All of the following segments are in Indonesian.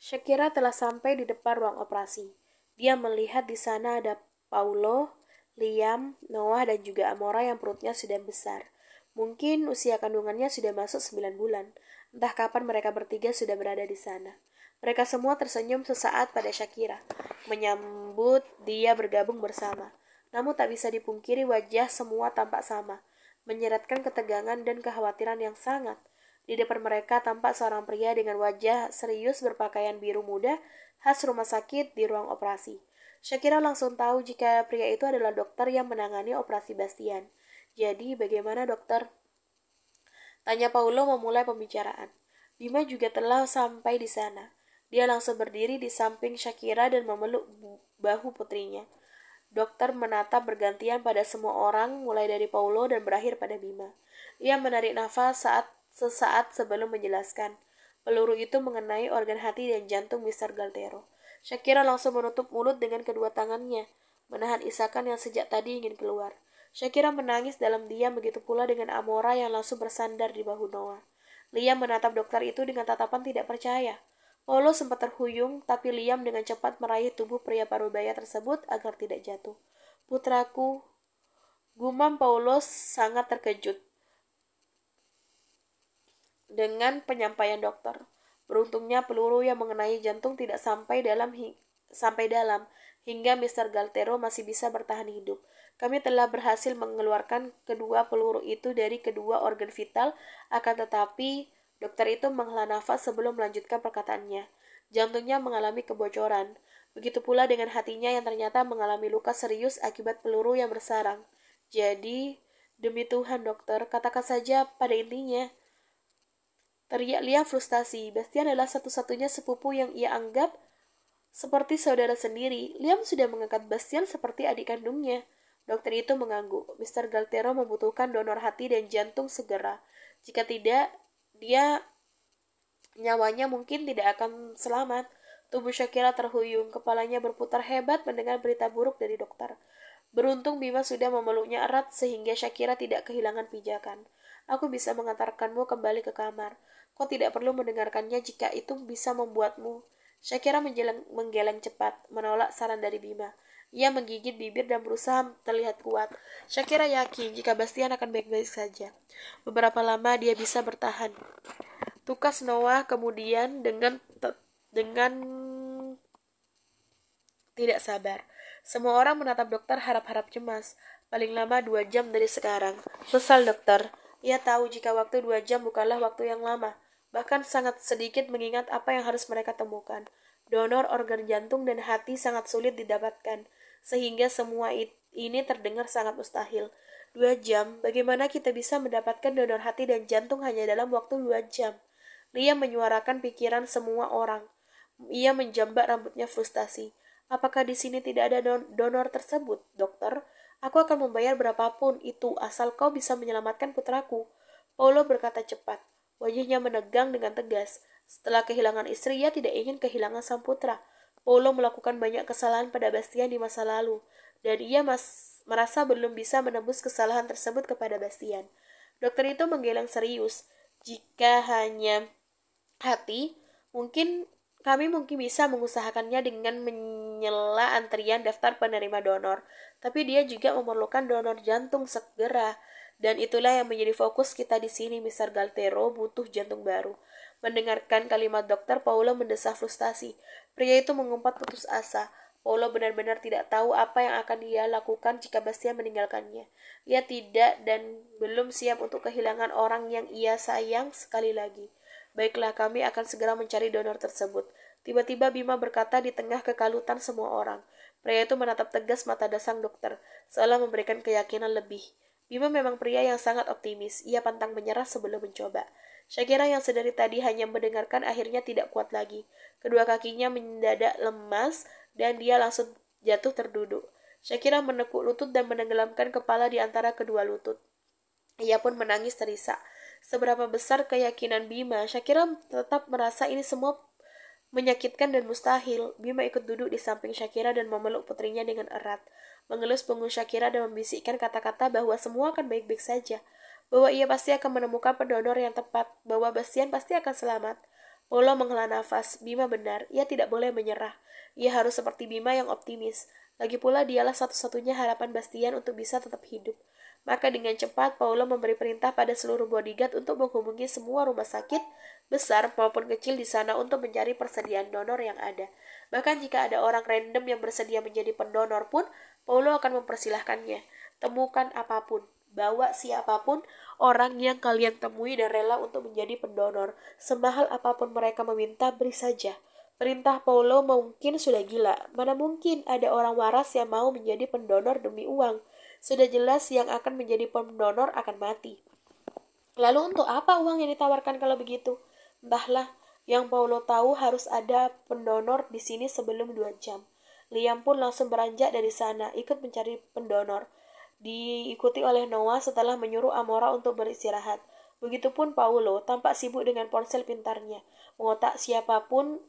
Shakira telah sampai di depan ruang operasi. Dia melihat di sana ada Paulo, Liam, Noah, dan juga Amora yang perutnya sudah besar. Mungkin usia kandungannya sudah masuk 9 bulan. Entah kapan mereka bertiga sudah berada di sana. Mereka semua tersenyum sesaat pada Shakira, menyambut dia bergabung bersama. Namun tak bisa dipungkiri wajah semua tampak sama, menyeratkan ketegangan dan kekhawatiran yang sangat. Di depan mereka tampak seorang pria dengan wajah serius berpakaian biru muda khas rumah sakit di ruang operasi. Shakira langsung tahu jika pria itu adalah dokter yang menangani operasi Bastian. Jadi bagaimana dokter? Tanya Paulo memulai pembicaraan. Bima juga telah sampai di sana. Dia langsung berdiri di samping Shakira dan memeluk bahu putrinya. Dokter menatap bergantian pada semua orang, mulai dari Paulo dan berakhir pada Bima. Ia menarik nafas sesaat sebelum menjelaskan. Peluru itu mengenai organ hati dan jantung Mr. Galtero. Shakira langsung menutup mulut dengan kedua tangannya, menahan isakan yang sejak tadi ingin keluar. Shakira menangis dalam diam, begitu pula dengan Amora yang langsung bersandar di bahu Noah. Liam menatap dokter itu dengan tatapan tidak percaya. Paulo sempat terhuyung, tapi Liam dengan cepat meraih tubuh pria parubaya tersebut agar tidak jatuh. Putraku, gumam Paulo sangat terkejut dengan penyampaian dokter. Beruntungnya peluru yang mengenai jantung tidak sampai dalam hingga Mr. Galtero masih bisa bertahan hidup. Kami telah berhasil mengeluarkan kedua peluru itu dari kedua organ vital, akan tetapi dokter itu menghela nafas sebelum melanjutkan perkataannya. Jantungnya mengalami kebocoran. Begitu pula dengan hatinya yang ternyata mengalami luka serius akibat peluru yang bersarang. Jadi, demi Tuhan dokter, katakan saja pada intinya. Teriak Liam frustasi. Bastian adalah satu-satunya sepupu yang ia anggap seperti saudara sendiri. Liam sudah menganggap Bastian seperti adik kandungnya. Dokter itu mengangguk. Mr. Galtero membutuhkan donor hati dan jantung segera. Jika tidak, nyawanya mungkin tidak akan selamat. Tubuh Shakira terhuyung, kepalanya berputar hebat mendengar berita buruk dari dokter. Beruntung Bima sudah memeluknya erat sehingga Shakira tidak kehilangan pijakan. Aku bisa mengantarkanmu kembali ke kamar. Kau tidak perlu mendengarkannya jika itu bisa membuatmu. Shakira menggeleng cepat, menolak saran dari Bima. Ia menggigit bibir dan berusaha terlihat kuat. Shakira yakin jika Bastian akan baik-baik saja. Beberapa lama dia bisa bertahan. Tukas Noah kemudian dengan tidak sabar. Semua orang menatap dokter harap-harap cemas. Paling lama 2 jam dari sekarang. Sesal dokter. Ia tahu jika waktu 2 jam bukanlah waktu yang lama. Bahkan sangat sedikit mengingat apa yang harus mereka temukan. Donor organ jantung dan hati sangat sulit didapatkan. Sehingga semua ini terdengar sangat mustahil. 2 jam, bagaimana kita bisa mendapatkan donor hati dan jantung hanya dalam waktu 2 jam? Lia menyuarakan pikiran semua orang. Ia menjambak rambutnya frustasi. Apakah di sini tidak ada donor tersebut, dokter? Aku akan membayar berapapun itu asal kau bisa menyelamatkan putraku. Paulo berkata cepat. Wajahnya menegang dengan tegas. Setelah kehilangan istri, ia tidak ingin kehilangan sang putra. Paulo melakukan banyak kesalahan pada Bastian di masa lalu, dan ia merasa belum bisa menebus kesalahan tersebut kepada Bastian. Dokter itu menggeleng serius. Jika hanya hati, kami mungkin bisa mengusahakannya dengan menyela antrian daftar penerima donor, tapi dia juga memerlukan donor jantung segera. Dan itulah yang menjadi fokus kita di sini, Mr. Galtero butuh jantung baru. Mendengarkan kalimat dokter, Paulo mendesah frustasi. Pria itu mengumpat putus asa. Paulo benar-benar tidak tahu apa yang akan dia lakukan jika Bastian meninggalkannya. Ia tidak dan belum siap untuk kehilangan orang yang ia sayang sekali lagi. Baiklah, kami akan segera mencari donor tersebut. Tiba-tiba Bima berkata di tengah kekalutan semua orang. Pria itu menatap tegas mata sang dokter, seolah memberikan keyakinan lebih. Bima memang pria yang sangat optimis. Ia pantang menyerah sebelum mencoba. Shakira yang sedari tadi hanya mendengarkan akhirnya tidak kuat lagi. Kedua kakinya mendadak lemas dan dia langsung jatuh terduduk. Shakira menekuk lutut dan menenggelamkan kepala di antara kedua lutut. Ia pun menangis terisak. Seberapa besar keyakinan Bima, Shakira tetap merasa ini semua menyakitkan dan mustahil. Bima ikut duduk di samping Shakira dan memeluk putrinya dengan erat, mengelus punggung Shakira dan membisikkan kata-kata bahwa semua akan baik-baik saja, bahwa ia pasti akan menemukan pendonor yang tepat, bahwa Bastian pasti akan selamat. Paulo menghela nafas. Bima benar, ia tidak boleh menyerah. Ia harus seperti Bima yang optimis. Lagi pula dialah satu-satunya harapan Bastian untuk bisa tetap hidup. Maka dengan cepat Paulo memberi perintah pada seluruh bodyguard untuk menghubungi semua rumah sakit besar maupun kecil di sana untuk mencari persediaan donor yang ada. Bahkan jika ada orang random yang bersedia menjadi pendonor pun, Paulo akan mempersilahkannya. Temukan apapun, bawa siapapun orang yang kalian temui dan rela untuk menjadi pendonor. Semahal apapun mereka meminta, beri saja. Perintah Paulo mungkin sudah gila. Mana mungkin ada orang waras yang mau menjadi pendonor demi uang. Sudah jelas yang akan menjadi pendonor akan mati. Lalu untuk apa uang yang ditawarkan kalau begitu? Entahlah, yang Paulo tahu harus ada pendonor di sini sebelum 2 jam. Liam pun langsung beranjak dari sana, ikut mencari pendonor. Diikuti oleh Noah setelah menyuruh Amora untuk beristirahat. Begitupun Paulo, tampak sibuk dengan ponsel pintarnya, mengontak siapapun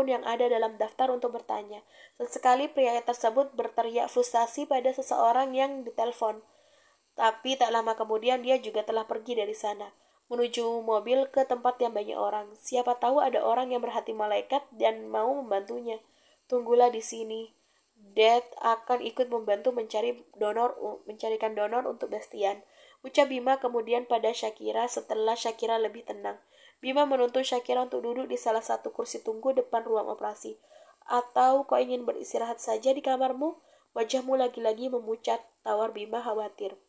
yang ada dalam daftar untuk bertanya. Sesekali pria tersebut berteriak frustasi pada seseorang yang ditelepon. Tapi tak lama kemudian dia juga telah pergi dari sana, menuju mobil ke tempat yang banyak orang. Siapa tahu ada orang yang berhati malaikat dan mau membantunya. Tunggulah di sini. Dad akan ikut membantu mencarikan donor untuk Bastian. Ucap Bima kemudian pada Shakira setelah Shakira lebih tenang. Bima menuntun Shakira untuk duduk di salah satu kursi tunggu depan ruang operasi. Atau kau ingin beristirahat saja di kamarmu? Wajahmu lagi-lagi memucat, tawar Bima khawatir.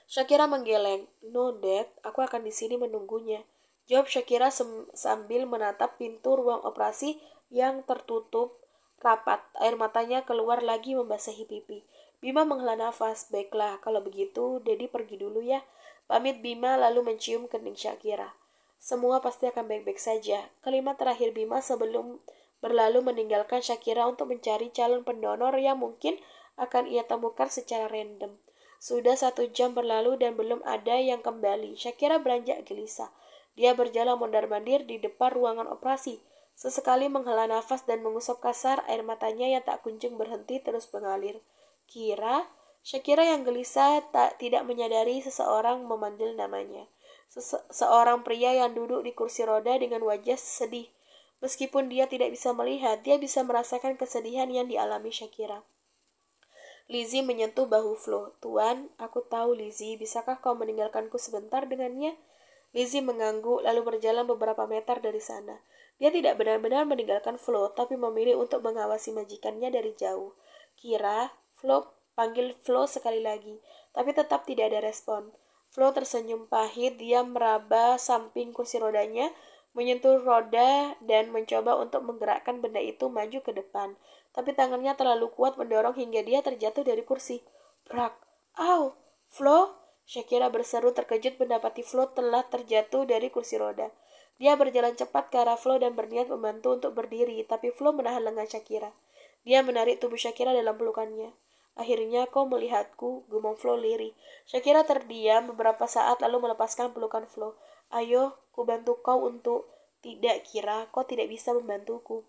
Shakira menggeleng. No, Dad, aku akan di sini menunggunya. Jawab Shakira sambil menatap pintu ruang operasi yang tertutup rapat. Air matanya keluar lagi membasahi pipi. Bima menghela nafas. Baiklah, kalau begitu, Dedi pergi dulu ya. Pamit Bima lalu mencium kening Shakira. Semua pasti akan baik-baik saja. Kalimat terakhir Bima sebelum berlalu meninggalkan Shakira untuk mencari calon pendonor yang mungkin akan ia temukan secara random. Sudah 1 jam berlalu dan belum ada yang kembali. Shakira beranjak gelisah. Dia berjalan mondar-mandir di depan ruangan operasi. Sesekali menghela nafas dan mengusap kasar, air matanya yang tak kunjung berhenti terus mengalir. Shakira yang gelisah tidak menyadari seseorang memanggil namanya. Seorang pria yang duduk di kursi roda dengan wajah sedih. Meskipun dia tidak bisa melihat, dia bisa merasakan kesedihan yang dialami Shakira. Lizzie menyentuh bahu Flo. Tuan, aku tahu Lizzie, bisakah kau meninggalkanku sebentar dengannya? Lizzie mengangguk lalu berjalan beberapa meter dari sana. Dia tidak benar-benar meninggalkan Flo, tapi memilih untuk mengawasi majikannya dari jauh. Flo panggil Flo sekali lagi, tapi tetap tidak ada respon. Flo tersenyum pahit, dia meraba samping kursi rodanya, menyentuh roda dan mencoba untuk menggerakkan benda itu maju ke depan. Tapi tangannya terlalu kuat mendorong hingga dia terjatuh dari kursi. Brak! Au! Flo! Shakira berseru terkejut mendapati Flo telah terjatuh dari kursi roda. Dia berjalan cepat ke arah Flo dan berniat membantu untuk berdiri, tapi Flo menahan lengan Shakira. Dia menarik tubuh Shakira dalam pelukannya. Akhirnya kau melihatku, gumam Flo lirih. Shakira terdiam beberapa saat lalu melepaskan pelukan Flo. Ayo, ku bantu kau untuk... Tidak, Kira, kau tidak bisa membantuku.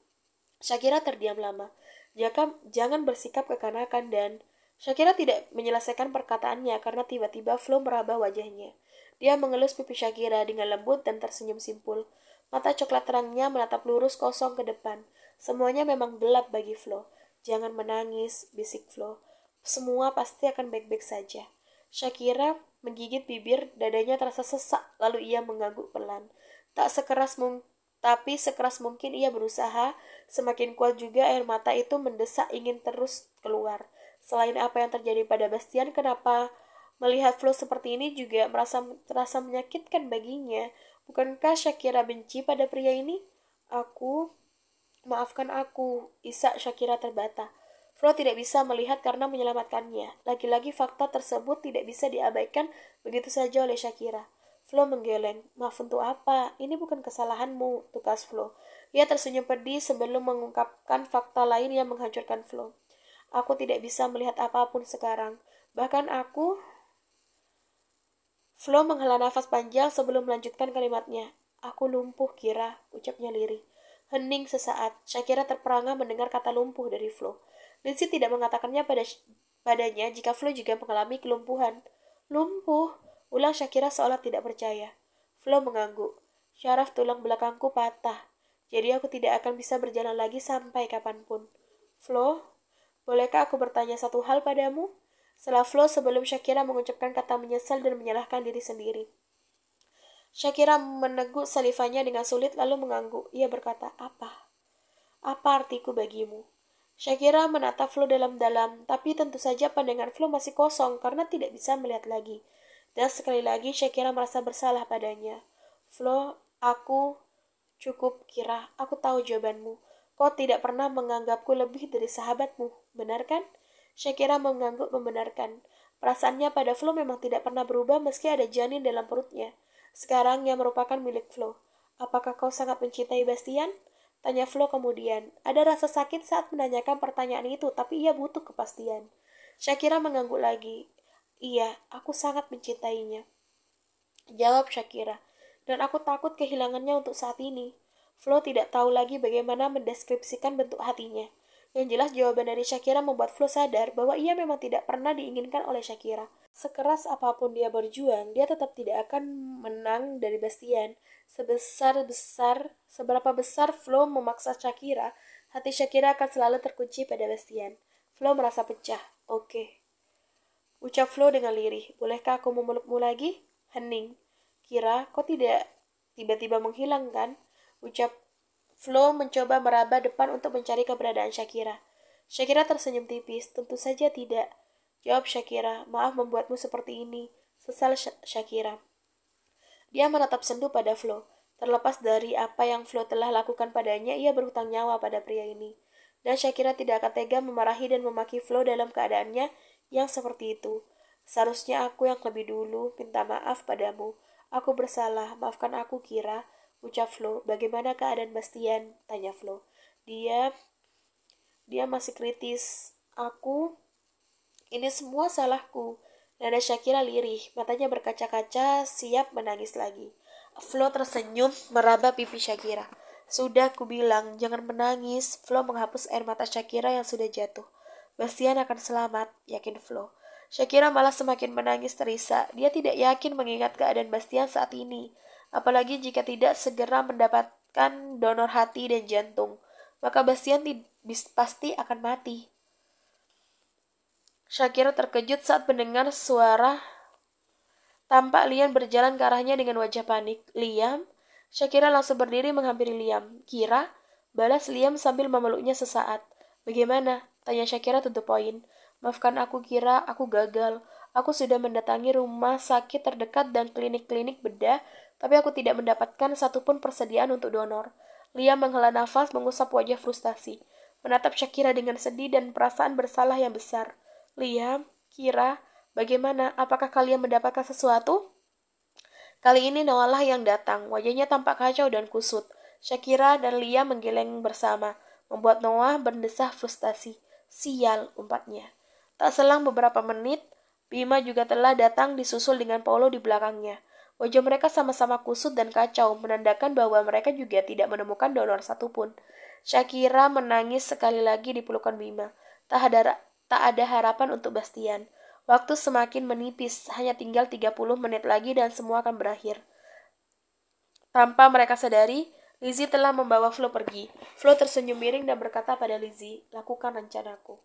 Shakira terdiam lama. Jangan bersikap kekanakan dan... Shakira tidak menyelesaikan perkataannya karena tiba-tiba Flo meraba wajahnya. Dia mengelus pipi Shakira dengan lembut dan tersenyum simpul. Mata coklat terangnya menatap lurus kosong ke depan. Semuanya memang gelap bagi Flo. Jangan menangis, bisik Flo. Semua pasti akan baik-baik saja. Shakira menggigit bibir, dadanya terasa sesak, lalu ia mengangguk pelan. Tapi sekeras mungkin ia berusaha, semakin kuat juga air mata itu mendesak ingin terus keluar. Selain apa yang terjadi pada Bastian, kenapa melihat Flo seperti ini juga terasa menyakitkan baginya? Bukankah Shakira benci pada pria ini? Maafkan aku, isak Shakira terbata. Flo tidak bisa melihat karena menyelamatkannya. Lagi-lagi fakta tersebut tidak bisa diabaikan begitu saja oleh Shakira. Flo menggeleng. Maaf untuk apa? Ini bukan kesalahanmu, tukas Flo. Ia tersenyum pedih sebelum mengungkapkan fakta lain yang menghancurkan Flo. Aku tidak bisa melihat apapun sekarang. Bahkan aku... Flo menghela nafas panjang sebelum melanjutkan kalimatnya. Aku lumpuh, Kira, ucapnya lirih. Hening sesaat. Shakira terperangah mendengar kata lumpuh dari Flo. Lizzie tidak mengatakannya padanya jika Flo juga mengalami kelumpuhan. Lumpuh, ulang Shakira seolah tidak percaya. Flo mengangguk. Syaraf tulang belakangku patah. Jadi aku tidak akan bisa berjalan lagi sampai kapanpun. Flo, bolehkah aku bertanya satu hal padamu? Setelah Flo sebelum Shakira mengucapkan kata menyesal dan menyalahkan diri sendiri. Shakira meneguk salivanya dengan sulit lalu mengangguk. Ia berkata, apa? Apa artiku bagimu? Shakira menatap Flo dalam-dalam, tapi tentu saja pandangan Flo masih kosong karena tidak bisa melihat lagi. Dan sekali lagi Shakira merasa bersalah padanya. Flo, aku cukup kira, aku tahu jawabanmu. Kau tidak pernah menganggapku lebih dari sahabatmu, benar kan? Shakira mengangguk membenarkan. Perasaannya pada Flo memang tidak pernah berubah meski ada janin dalam perutnya. Sekarang ia merupakan milik Flo. Apakah kau sangat mencintai Bastian? Tanya Flo kemudian. Ada rasa sakit saat menanyakan pertanyaan itu, tapi ia butuh kepastian. Shakira mengangguk lagi. Iya, aku sangat mencintainya. Jawab Shakira. Dan aku takut kehilangannya untuk saat ini. Flo tidak tahu lagi bagaimana mendeskripsikan bentuk hatinya. Yang jelas jawaban dari Shakira membuat Flo sadar bahwa ia memang tidak pernah diinginkan oleh Shakira. Sekeras apapun dia berjuang, dia tetap tidak akan menang dari Bastian. Seberapa besar Flo memaksa Shakira, hati Shakira akan selalu terkunci pada Bastian. Flo merasa pecah. Oke. Ucap Flo dengan lirih. Bolehkah aku memelukmu lagi? Hening. Kira, kau tidak tiba-tiba menghilang kan? Ucap Flo mencoba meraba depan untuk mencari keberadaan Shakira. Shakira tersenyum tipis. Tentu saja tidak. Jawab Shakira. Maaf membuatmu seperti ini. Sesal Shakira. Dia menatap sendu pada Flo. Terlepas dari apa yang Flo telah lakukan padanya, ia berhutang nyawa pada pria ini. Dan Shakira tidak akan tega memarahi dan memaki Flo dalam keadaannya yang seperti itu. Seharusnya aku yang lebih dulu minta maaf padamu. Aku bersalah, maafkan aku Kira, ucap Flo. Bagaimana keadaan Bastian? Tanya Flo. Dia masih kritis. Ini semua salahku. Nada Shakira lirih, matanya berkaca-kaca, siap menangis lagi. Flo tersenyum, meraba pipi Shakira. Sudah kubilang, jangan menangis. Flo menghapus air mata Shakira yang sudah jatuh. Bastian akan selamat, yakin Flo. Shakira malah semakin menangis terisak. Dia tidak yakin mengingat keadaan Bastian saat ini. Apalagi jika tidak segera mendapatkan donor hati dan jantung. Maka Bastian pasti akan mati. Shakira terkejut saat mendengar suara. Tampak Liam berjalan ke arahnya dengan wajah panik. Liam? Shakira langsung berdiri menghampiri Liam. Kira? Balas Liam sambil memeluknya sesaat. Bagaimana? Tanya Shakira tutup poin. Maafkan aku Kira, aku gagal. Aku sudah mendatangi rumah sakit terdekat dan klinik-klinik bedah, tapi aku tidak mendapatkan satupun persediaan untuk donor. Liam menghela nafas mengusap wajah frustasi. Menatap Shakira dengan sedih dan perasaan bersalah yang besar. Liam, Kira, bagaimana? Apakah kalian mendapatkan sesuatu? Kali ini Noah yang datang. Wajahnya tampak kacau dan kusut. Shakira dan Liam menggeleng bersama, membuat Noah berdesah frustasi. Sial, umpatnya. Tak selang beberapa menit, Bima juga telah datang disusul dengan Paulo di belakangnya. Wajah mereka sama-sama kusut dan kacau, menandakan bahwa mereka juga tidak menemukan donor satupun. Shakira menangis sekali lagi di pelukan Bima. Tak ada harapan untuk Bastian. Waktu semakin menipis, hanya tinggal 30 menit lagi dan semua akan berakhir. Tanpa mereka sadari, Lizzie telah membawa Flo pergi. Flo tersenyum miring dan berkata pada Lizzie, lakukan rencanaku.